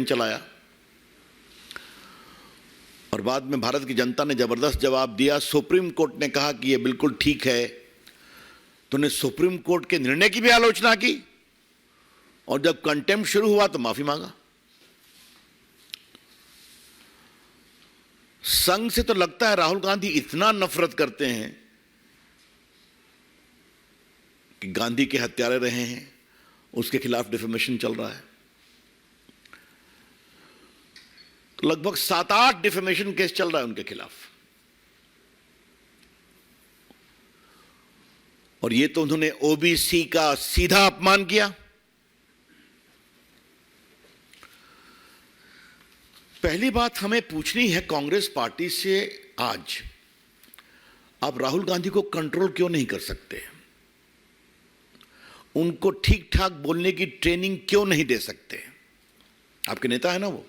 Campaign चलाया और बाद में भारत की जनता ने जबरदस्त जवाब दिया। सुप्रीम कोर्ट ने कहा कि यह बिल्कुल ठीक है, तो उन्होंने सुप्रीम कोर्ट के निर्णय की भी आलोचना की और जब कंटेम्प्ट शुरू हुआ तो माफी मांगा। संघ से तो लगता है राहुल गांधी इतना नफरत करते हैं कि गांधी के हत्यारे रहे हैं, उसके खिलाफ डिफेमेशन चल रहा है। तो लगभग 7-8 डिफेमेशन केस चल रहा है उनके खिलाफ। और ये तो उन्होंने ओबीसी का सीधा अपमान किया। पहली बात हमें पूछनी है कांग्रेस पार्टी से, आज आप राहुल गांधी को कंट्रोल क्यों नहीं कर सकते? उनको ठीक ठाक बोलने की ट्रेनिंग क्यों नहीं दे सकते? आपके नेता है ना वो।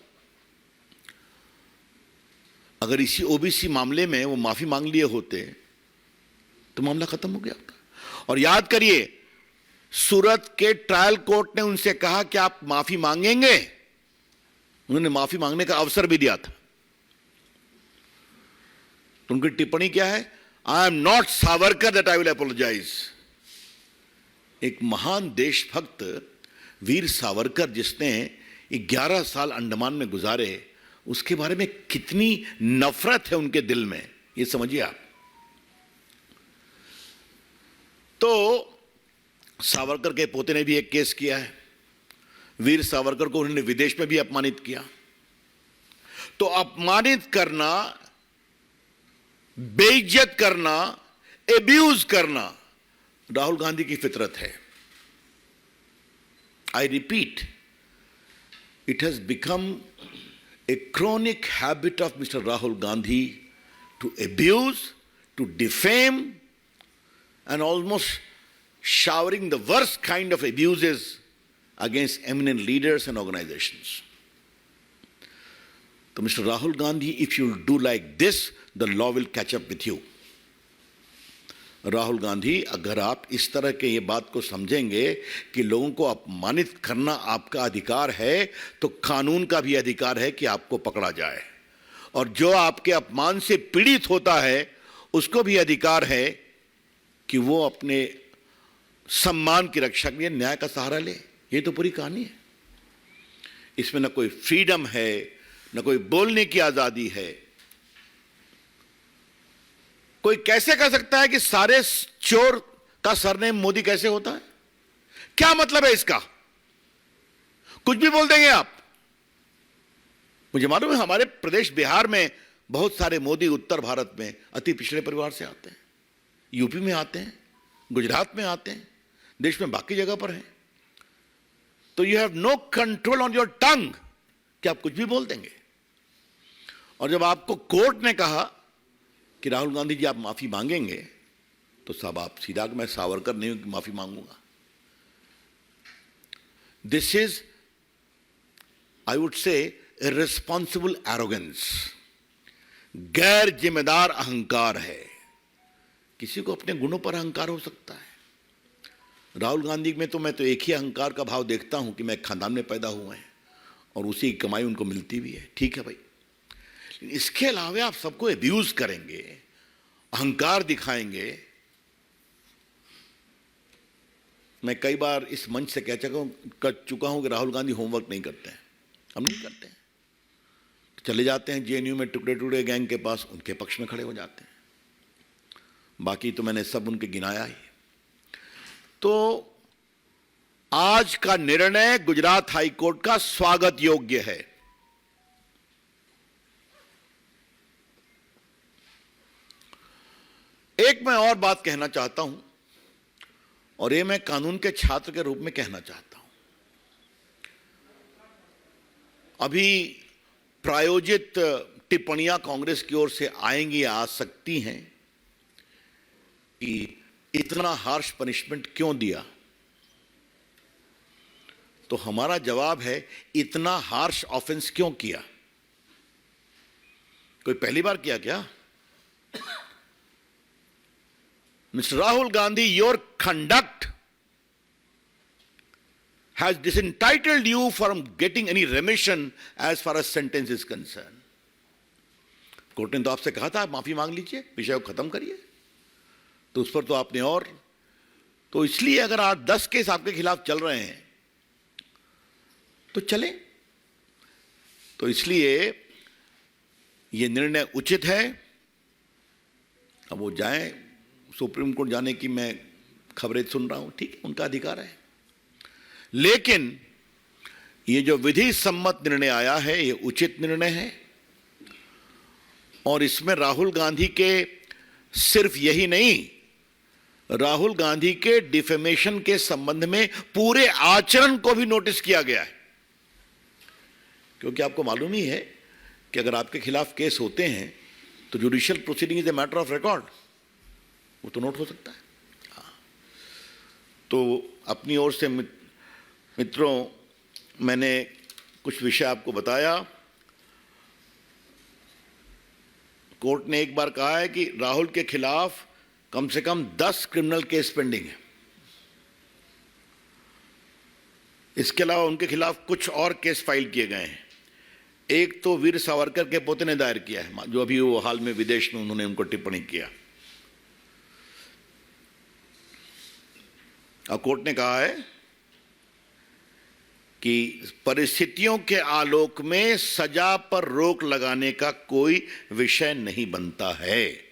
अगर इसी ओबीसी मामले में वो माफी मांग लिए होते तो मामला खत्म हो गया आपका। और याद करिए, सूरत के ट्रायल कोर्ट ने उनसे कहा कि आप माफी मांगेंगे, उन्होंने माफी मांगने का अवसर भी दिया था। तो उनकी टिप्पणी क्या है? I am not Savarkar that I will apologize. एक महान देशभक्त वीर सावरकर, जिसने 11 साल अंडमान में गुजारे, उसके बारे में कितनी नफरत है उनके दिल में, ये समझिए आप। तो सावरकर के पोते ने भी एक केस किया है। वीर सावरकर को उन्होंने विदेश में भी अपमानित किया। तो अपमानित करना, बेइज्जत करना, एब्यूज करना राहुल गांधी की फितरत है। I repeat, it has become a chronic habit of Mr. Rahul Gandhi to abuse, to defame, and almost showering the worst kind of abuses against eminent leaders and organizations. So Mr. Rahul Gandhi, if you do like this, the law will catch up with you. Rahul Gandhi, अगर आप इस तरह के ये बात को समझेंगे कि लोगों को अपमानित करना आपका अधिकार है, तो कानून का भी अधिकार है कि आपको पकड़ा जाए। और जो आपके अपमान से पीड़ित होता है, उसको भी अधिकार है कि वो अपने सम्मान की रक्षा के लिए न्याय का सहारा ले। ये तो पूरी कहानी है। इसमें न कोई फ्रीडम है, न कोई बोलने की आजादी है। कोई कैसे कह सकता है कि सारे चोर का सरनेम मोदी कैसे होता है? क्या मतलब है इसका? कुछ भी बोल देंगे आप। मुझे मालूम है हमारे प्रदेश बिहार में बहुत सारे मोदी उत्तर भारत में अति पिछड़े परिवार से आते हैं, यूपी में आते हैं, गुजरात में आते हैं, देश में बाकी जगह पर हैं। तो you have no control on your tongue कि आप कुछ भी बोल देंगे। और जब आपको कोर्ट ने कहा कि राहुल गांधी जी आप माफी मांगेंगे, तो साहब आप सीधा, मैं सावरकर नहीं हूं कि माफी मांगूंगा। This is, I would say, irresponsible arrogance, गैर जिम्मेदार अहंकार है। किसी को अपने गुणों पर अहंकार हो सकता है। राहुल गांधी में तो मैं तो एक ही अहंकार का भाव देखता हूं कि मैं एक खानदान में पैदा हुए हैं और उसी की कमाई उनको मिलती भी है। ठीक है भाई, इसके अलावा आप सबको एब्यूज करेंगे, अहंकार दिखाएंगे। मैं कई बार इस मंच से कह चुका हूं कि राहुल गांधी होमवर्क नहीं करते हैं। हम नहीं करते हैं। चले जाते हैं जेएनयू में टुकड़े टुकड़े गैंग के पास, उनके पक्ष में खड़े हो जाते हैं। बाकी तो मैंने सब उनके गिनाया ही। तो आज का निर्णय गुजरात हाई कोर्ट का स्वागत योग्य है। एक मैं और बात कहना चाहता हूं, और ये मैं कानून के छात्र के रूप में कहना चाहता हूं। अभी प्रायोजित टिप्पणियां कांग्रेस की ओर से आएंगी, आ सकती हैं कि इतना हार्श पनिशमेंट क्यों दिया। तो हमारा जवाब है, इतना हार्श ऑफेंस क्यों किया? कोई पहली बार किया क्या? Mr. Rahul Gandhi, your conduct has disentitled you from getting any remission as far as sentence is concerned. Court ने तो आपसे कहा था आप माफी मांग लीजिए, विषय को खत्म करिए, तो उस पर तो आपने और, तो इसलिए अगर आज 10 केस आपके खिलाफ चल रहे हैं तो चले, तो इसलिए ये निर्णय उचित है। अब वो जाएं, सुप्रीम कोर्ट जाने की मैं खबरें सुन रहा हूं, ठीक है, उनका अधिकार है, लेकिन ये जो विधि सम्मत निर्णय आया है ये उचित निर्णय है। और इसमें राहुल गांधी के सिर्फ यही नहीं, राहुल गांधी के डिफेमेशन के संबंध में पूरे आचरण को भी नोटिस किया गया है, क्योंकि आपको मालूम ही है कि अगर आपके खिलाफ केस होते हैं तो judicial proceeding is a matter of record, वो तो नोट हो सकता है। तो अपनी ओर से मित्रों मैंने कुछ विषय आपको बताया। कोर्ट ने एक बार कहा है कि राहुल के खिलाफ कम से कम 10 क्रिमिनल केस पेंडिंग है, इसके अलावा उनके खिलाफ कुछ और केस फाइल किए गए हैं। एक तो वीर सावरकर के पोते ने दायर किया है, जो अभी वो हाल में विदेश में उन्होंने उनको टिप्पणी किया, और कोर्ट ने कहा है कि परिस्थितियों के आलोक में सजा पर रोक लगाने का कोई विषय नहीं बनता है।